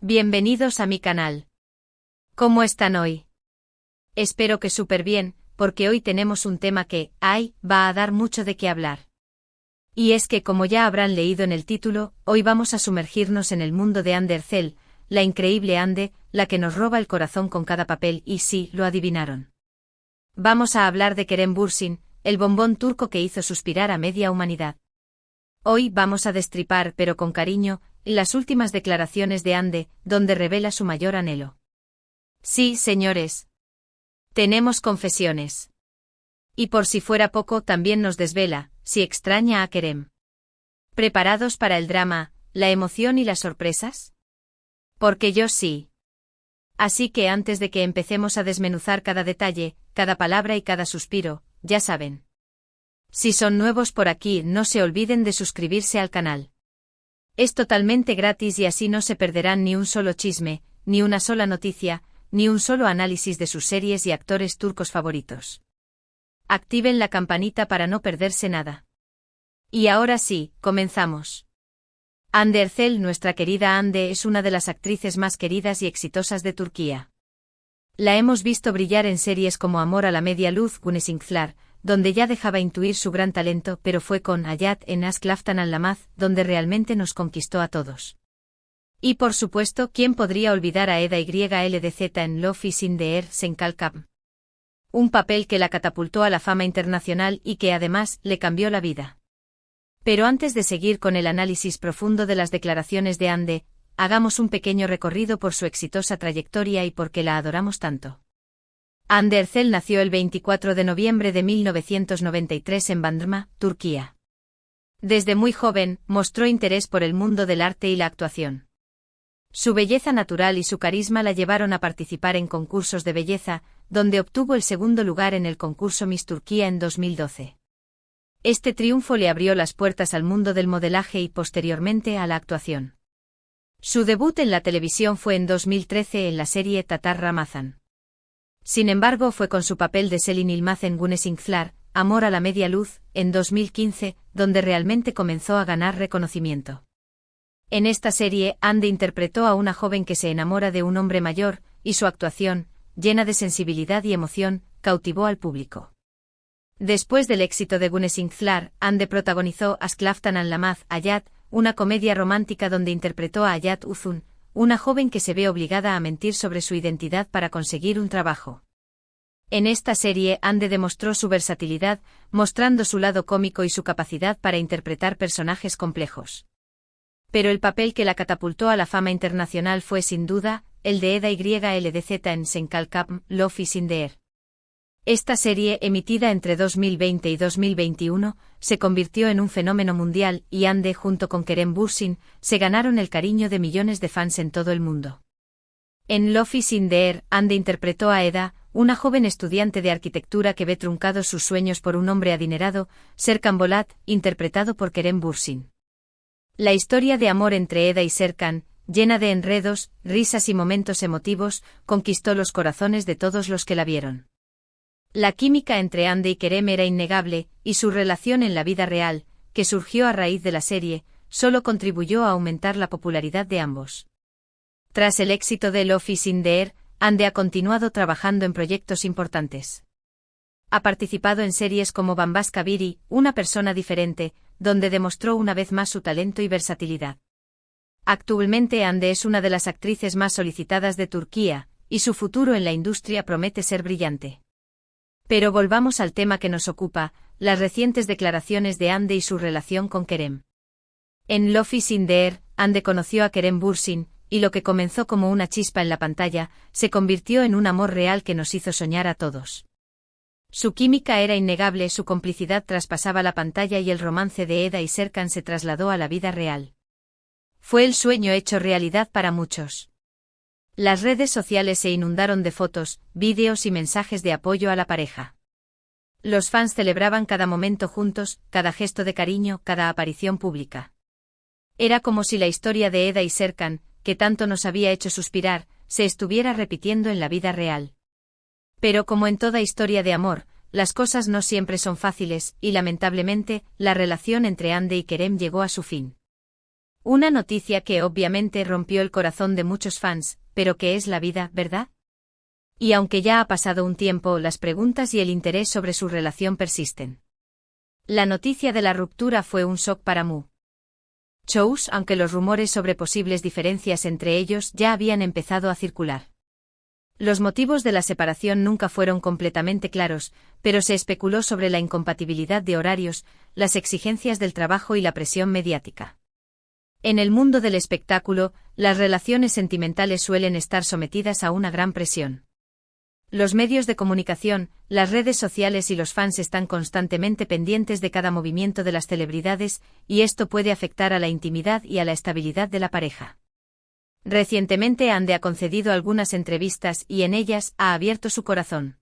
Bienvenidos a mi canal. ¿Cómo están hoy? Espero que súper bien, porque hoy tenemos un tema que, va a dar mucho de qué hablar. Y es que, como ya habrán leído en el título, hoy vamos a sumergirnos en el mundo de Undercell, la increíble Ande, la que nos roba el corazón con cada papel, y sí, lo adivinaron. Vamos a hablar de Kerem Bürsin, el bombón turco que hizo suspirar a media humanidad. Hoy vamos a destripar, pero con cariño, las últimas declaraciones de Ande, donde revela su mayor anhelo. Sí, señores. Tenemos confesiones. Y por si fuera poco, también nos desvela, si extraña a Kerem. ¿Preparados para el drama, la emoción y las sorpresas? Porque yo sí. Así que antes de que empecemos a desmenuzar cada detalle, cada palabra y cada suspiro, ya saben. Si son nuevos por aquí, no se olviden de suscribirse al canal. Es totalmente gratis y así no se perderán ni un solo chisme, ni una sola noticia, ni un solo análisis de sus series y actores turcos favoritos. Activen la campanita para no perderse nada. Y ahora sí, comenzamos. Undercell, nuestra querida Ande, es una de las actrices más queridas y exitosas de Turquía. La hemos visto brillar en series como Amor a la media luz, Güneş İnkler, donde ya dejaba intuir su gran talento, pero fue con Hayat en Aşk Laftan Anlamaz, donde realmente nos conquistó a todos. Y por supuesto, ¿quién podría olvidar a Eda YLDZ en Love is in the Air, Senkalkam? Un papel que la catapultó a la fama internacional y que además le cambió la vida. Pero antes de seguir con el análisis profundo de las declaraciones de Ande, hagamos un pequeño recorrido por su exitosa trayectoria y por qué la adoramos tanto. Undercell nació el 24 de noviembre de 1993 en Bandırma, Turquía. Desde muy joven, mostró interés por el mundo del arte y la actuación. Su belleza natural y su carisma la llevaron a participar en concursos de belleza, donde obtuvo el segundo lugar en el concurso Miss Turquía en 2012. Este triunfo le abrió las puertas al mundo del modelaje y posteriormente a la actuación. Su debut en la televisión fue en 2013 en la serie Tatar Ramazan. Sin embargo, fue con su papel de Selin Yılmaz en Güneş İnkler, Amor a la media luz, en 2015, donde realmente comenzó a ganar reconocimiento. En esta serie, Ande interpretó a una joven que se enamora de un hombre mayor, y su actuación, llena de sensibilidad y emoción, cautivó al público. Después del éxito de Güneş İnkler, Ande protagonizó Aşk Laftan Anlamaz, Hayat, una comedia romántica donde interpretó a Hayat Uzun, una joven que se ve obligada a mentir sobre su identidad para conseguir un trabajo. En esta serie, Ande demostró su versatilidad, mostrando su lado cómico y su capacidad para interpretar personajes complejos. Pero el papel que la catapultó a la fama internacional fue sin duda, el de Eda YLDZ en Senkalkam, Love is in the Air. Esta serie, emitida entre 2020 y 2021, se convirtió en un fenómeno mundial y Ande junto con Kerem Bürsin se ganaron el cariño de millones de fans en todo el mundo. En Love is in the Air, Ande interpretó a Eda, una joven estudiante de arquitectura que ve truncados sus sueños por un hombre adinerado, Serkan Bolat, interpretado por Kerem Bürsin. La historia de amor entre Eda y Serkan, llena de enredos, risas y momentos emotivos, conquistó los corazones de todos los que la vieron. La química entre Ande y Kerem era innegable, y su relación en la vida real, que surgió a raíz de la serie, solo contribuyó a aumentar la popularidad de ambos. Tras el éxito de Love is in the Air, Ande ha continuado trabajando en proyectos importantes. Ha participado en series como Bambaşka Biri, una persona diferente, donde demostró una vez más su talento y versatilidad. Actualmente Ande es una de las actrices más solicitadas de Turquía, y su futuro en la industria promete ser brillante. Pero volvamos al tema que nos ocupa, las recientes declaraciones de Ande y su relación con Kerem. En Love is in the Air, Ande conoció a Kerem Bürsin, y lo que comenzó como una chispa en la pantalla, se convirtió en un amor real que nos hizo soñar a todos. Su química era innegable, su complicidad traspasaba la pantalla y el romance de Eda y Serkan se trasladó a la vida real. Fue el sueño hecho realidad para muchos. Las redes sociales se inundaron de fotos, vídeos y mensajes de apoyo a la pareja. Los fans celebraban cada momento juntos, cada gesto de cariño, cada aparición pública. Era como si la historia de Eda y Serkan, que tanto nos había hecho suspirar, se estuviera repitiendo en la vida real. Pero como en toda historia de amor, las cosas no siempre son fáciles, y lamentablemente, la relación entre Ande y Kerem llegó a su fin. Una noticia que obviamente rompió el corazón de muchos fans, pero que es la vida, ¿verdad? Y aunque ya ha pasado un tiempo, las preguntas y el interés sobre su relación persisten. La noticia de la ruptura fue un shock para Mu Chous, aunque los rumores sobre posibles diferencias entre ellos ya habían empezado a circular. Los motivos de la separación nunca fueron completamente claros, pero se especuló sobre la incompatibilidad de horarios, las exigencias del trabajo y la presión mediática. En el mundo del espectáculo, las relaciones sentimentales suelen estar sometidas a una gran presión. Los medios de comunicación, las redes sociales y los fans están constantemente pendientes de cada movimiento de las celebridades, y esto puede afectar a la intimidad y a la estabilidad de la pareja. Recientemente Ande ha concedido algunas entrevistas y en ellas ha abierto su corazón.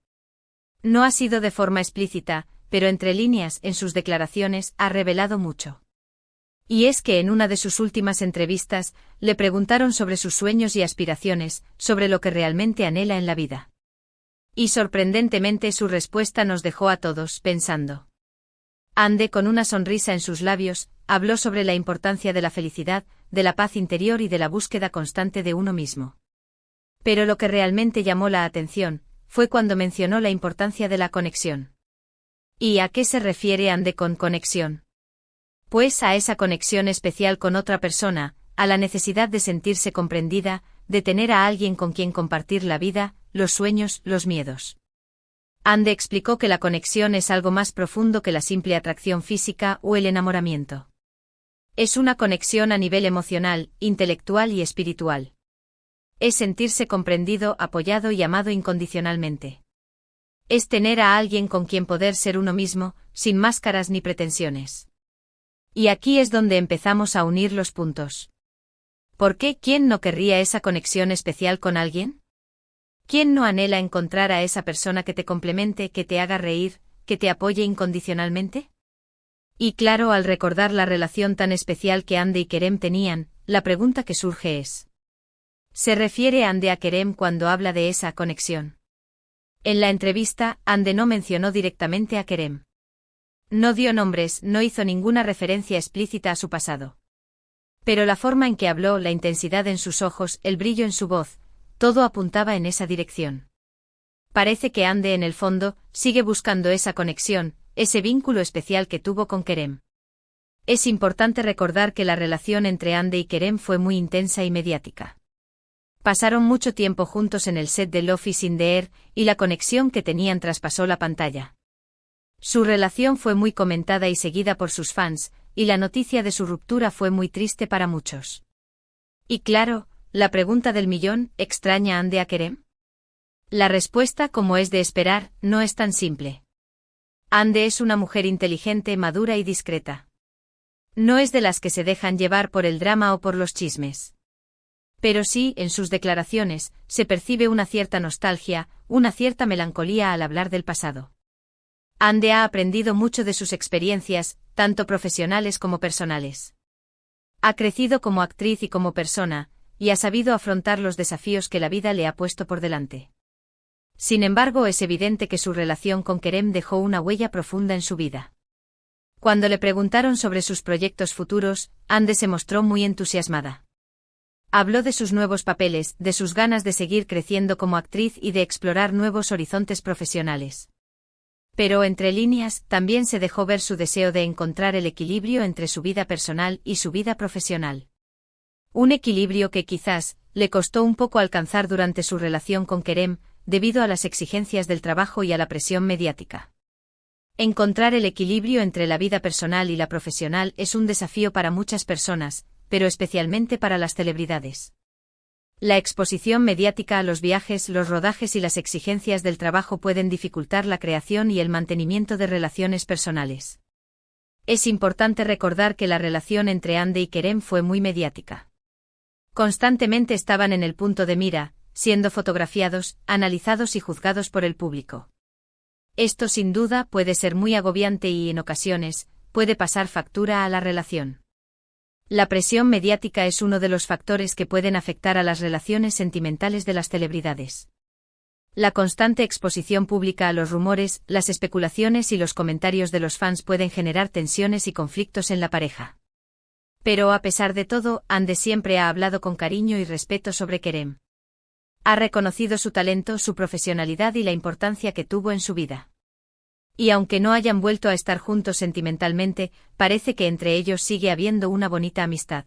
No ha sido de forma explícita, pero entre líneas en sus declaraciones ha revelado mucho. Y es que en una de sus últimas entrevistas, le preguntaron sobre sus sueños y aspiraciones, sobre lo que realmente anhela en la vida. Y sorprendentemente su respuesta nos dejó a todos pensando. Ande, con una sonrisa en sus labios, habló sobre la importancia de la felicidad, de la paz interior y de la búsqueda constante de uno mismo. Pero lo que realmente llamó la atención, fue cuando mencionó la importancia de la conexión. ¿Y a qué se refiere Ande con conexión? Pues a esa conexión especial con otra persona, a la necesidad de sentirse comprendida, de tener a alguien con quien compartir la vida, los sueños, los miedos. Ande explicó que la conexión es algo más profundo que la simple atracción física o el enamoramiento. Es una conexión a nivel emocional, intelectual y espiritual. Es sentirse comprendido, apoyado y amado incondicionalmente. Es tener a alguien con quien poder ser uno mismo, sin máscaras ni pretensiones. Y aquí es donde empezamos a unir los puntos. ¿Por qué? ¿Quién no querría esa conexión especial con alguien? ¿Quién no anhela encontrar a esa persona que te complemente, que te haga reír, que te apoye incondicionalmente? Y claro, al recordar la relación tan especial que Ande y Kerem tenían, la pregunta que surge es: ¿se refiere Ande a Kerem cuando habla de esa conexión? En la entrevista, Ande no mencionó directamente a Kerem. No dio nombres, no hizo ninguna referencia explícita a su pasado. Pero la forma en que habló, la intensidad en sus ojos, el brillo en su voz, todo apuntaba en esa dirección. Parece que Ande en el fondo, sigue buscando esa conexión, ese vínculo especial que tuvo con Kerem. Es importante recordar que la relación entre Ande y Kerem fue muy intensa y mediática. Pasaron mucho tiempo juntos en el set de Love is in the Air, y la conexión que tenían traspasó la pantalla. Su relación fue muy comentada y seguida por sus fans, y la noticia de su ruptura fue muy triste para muchos. Y claro, la pregunta del millón: ¿extraña Ande a Kerem? La respuesta, como es de esperar, no es tan simple. Ande es una mujer inteligente, madura y discreta. No es de las que se dejan llevar por el drama o por los chismes. Pero sí, en sus declaraciones, se percibe una cierta nostalgia, una cierta melancolía al hablar del pasado. Ande ha aprendido mucho de sus experiencias, tanto profesionales como personales. Ha crecido como actriz y como persona, y ha sabido afrontar los desafíos que la vida le ha puesto por delante. Sin embargo, es evidente que su relación con Kerem dejó una huella profunda en su vida. Cuando le preguntaron sobre sus proyectos futuros, Ande se mostró muy entusiasmada. Habló de sus nuevos papeles, de sus ganas de seguir creciendo como actriz y de explorar nuevos horizontes profesionales. Pero entre líneas, también se dejó ver su deseo de encontrar el equilibrio entre su vida personal y su vida profesional. Un equilibrio que quizás le costó un poco alcanzar durante su relación con Kerem, debido a las exigencias del trabajo y a la presión mediática. Encontrar el equilibrio entre la vida personal y la profesional es un desafío para muchas personas, pero especialmente para las celebridades. La exposición mediática a los viajes, los rodajes y las exigencias del trabajo pueden dificultar la creación y el mantenimiento de relaciones personales. Es importante recordar que la relación entre Ande y Kerem fue muy mediática. Constantemente estaban en el punto de mira, siendo fotografiados, analizados y juzgados por el público. Esto sin duda puede ser muy agobiante y, en ocasiones, puede pasar factura a la relación. La presión mediática es uno de los factores que pueden afectar a las relaciones sentimentales de las celebridades. La constante exposición pública a los rumores, las especulaciones y los comentarios de los fans pueden generar tensiones y conflictos en la pareja. Pero a pesar de todo, Hande siempre ha hablado con cariño y respeto sobre Kerem. Ha reconocido su talento, su profesionalidad y la importancia que tuvo en su vida. Y aunque no hayan vuelto a estar juntos sentimentalmente, parece que entre ellos sigue habiendo una bonita amistad.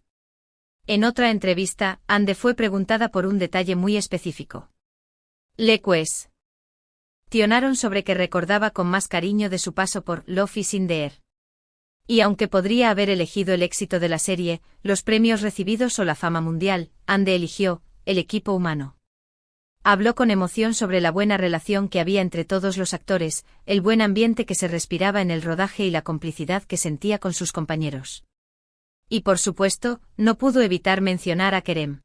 En otra entrevista, Hande fue preguntada por un detalle muy específico. Le cuestionaron sobre qué recordaba con más cariño de su paso por Love is in the Air. Y aunque podría haber elegido el éxito de la serie, los premios recibidos o la fama mundial, Hande eligió el equipo humano. Habló con emoción sobre la buena relación que había entre todos los actores, el buen ambiente que se respiraba en el rodaje y la complicidad que sentía con sus compañeros. Y por supuesto, no pudo evitar mencionar a Kerem.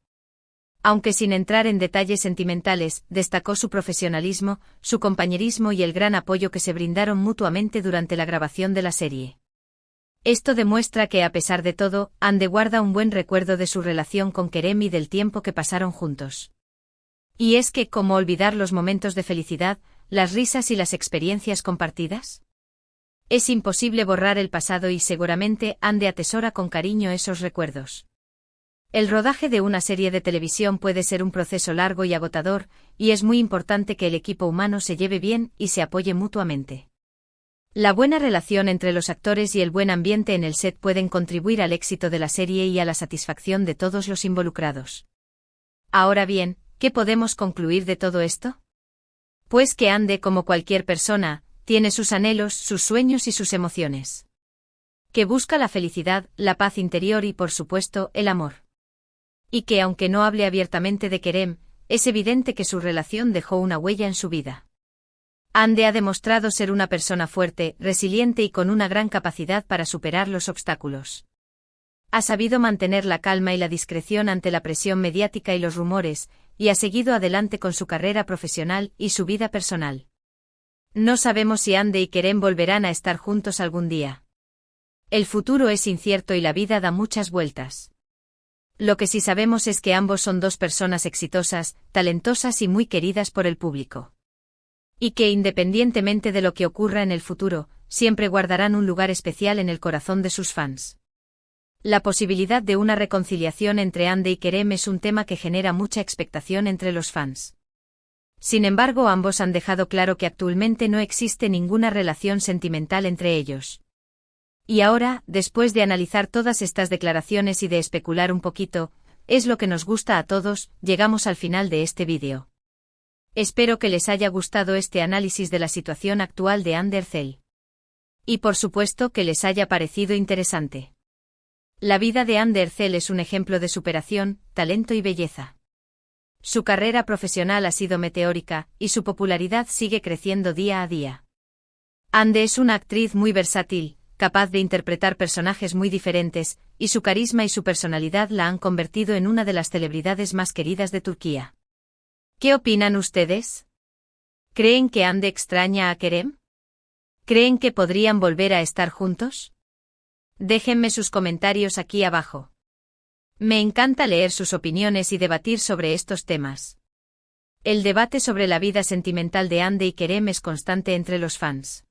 Aunque sin entrar en detalles sentimentales, destacó su profesionalismo, su compañerismo y el gran apoyo que se brindaron mutuamente durante la grabación de la serie. Esto demuestra que a pesar de todo, Hande guarda un buen recuerdo de su relación con Kerem y del tiempo que pasaron juntos. Y es que, ¿cómo olvidar los momentos de felicidad, las risas y las experiencias compartidas? Es imposible borrar el pasado y seguramente Hande atesora con cariño esos recuerdos. El rodaje de una serie de televisión puede ser un proceso largo y agotador, y es muy importante que el equipo humano se lleve bien y se apoye mutuamente. La buena relación entre los actores y el buen ambiente en el set pueden contribuir al éxito de la serie y a la satisfacción de todos los involucrados. Ahora bien, ¿qué podemos concluir de todo esto? Pues que Hande, como cualquier persona, tiene sus anhelos, sus sueños y sus emociones. Que busca la felicidad, la paz interior y, por supuesto, el amor. Y que aunque no hable abiertamente de Kerem, es evidente que su relación dejó una huella en su vida. Hande ha demostrado ser una persona fuerte, resiliente y con una gran capacidad para superar los obstáculos. Ha sabido mantener la calma y la discreción ante la presión mediática y los rumores, y ha seguido adelante con su carrera profesional y su vida personal. No sabemos si Hande y Kerem volverán a estar juntos algún día. El futuro es incierto y la vida da muchas vueltas. Lo que sí sabemos es que ambos son dos personas exitosas, talentosas y muy queridas por el público. Y que independientemente de lo que ocurra en el futuro, siempre guardarán un lugar especial en el corazón de sus fans. La posibilidad de una reconciliación entre Hande y Kerem es un tema que genera mucha expectación entre los fans. Sin embargo, ambos han dejado claro que actualmente no existe ninguna relación sentimental entre ellos. Y ahora, después de analizar todas estas declaraciones y de especular un poquito, es lo que nos gusta a todos, llegamos al final de este vídeo. Espero que les haya gustado este análisis de la situación actual de Hande Erçel. Y por supuesto que les haya parecido interesante. La vida de Hande Erçel es un ejemplo de superación, talento y belleza. Su carrera profesional ha sido meteórica, y su popularidad sigue creciendo día a día. Hande es una actriz muy versátil, capaz de interpretar personajes muy diferentes, y su carisma y su personalidad la han convertido en una de las celebridades más queridas de Turquía. ¿Qué opinan ustedes? ¿Creen que Hande extraña a Kerem? ¿Creen que podrían volver a estar juntos? Déjenme sus comentarios aquí abajo. Me encanta leer sus opiniones y debatir sobre estos temas. El debate sobre la vida sentimental de Hande y Kerem es constante entre los fans.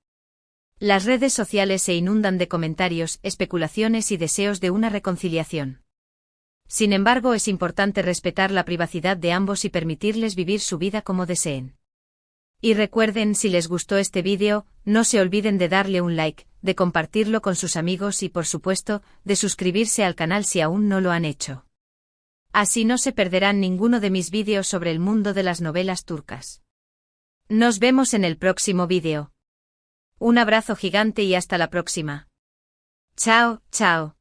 Las redes sociales se inundan de comentarios, especulaciones y deseos de una reconciliación. Sin embargo, es importante respetar la privacidad de ambos y permitirles vivir su vida como deseen. Y recuerden, si les gustó este vídeo, no se olviden de darle un like, de compartirlo con sus amigos y, por supuesto, de suscribirse al canal si aún no lo han hecho. Así no se perderán ninguno de mis vídeos sobre el mundo de las novelas turcas. Nos vemos en el próximo vídeo. Un abrazo gigante y hasta la próxima. Chao, chao.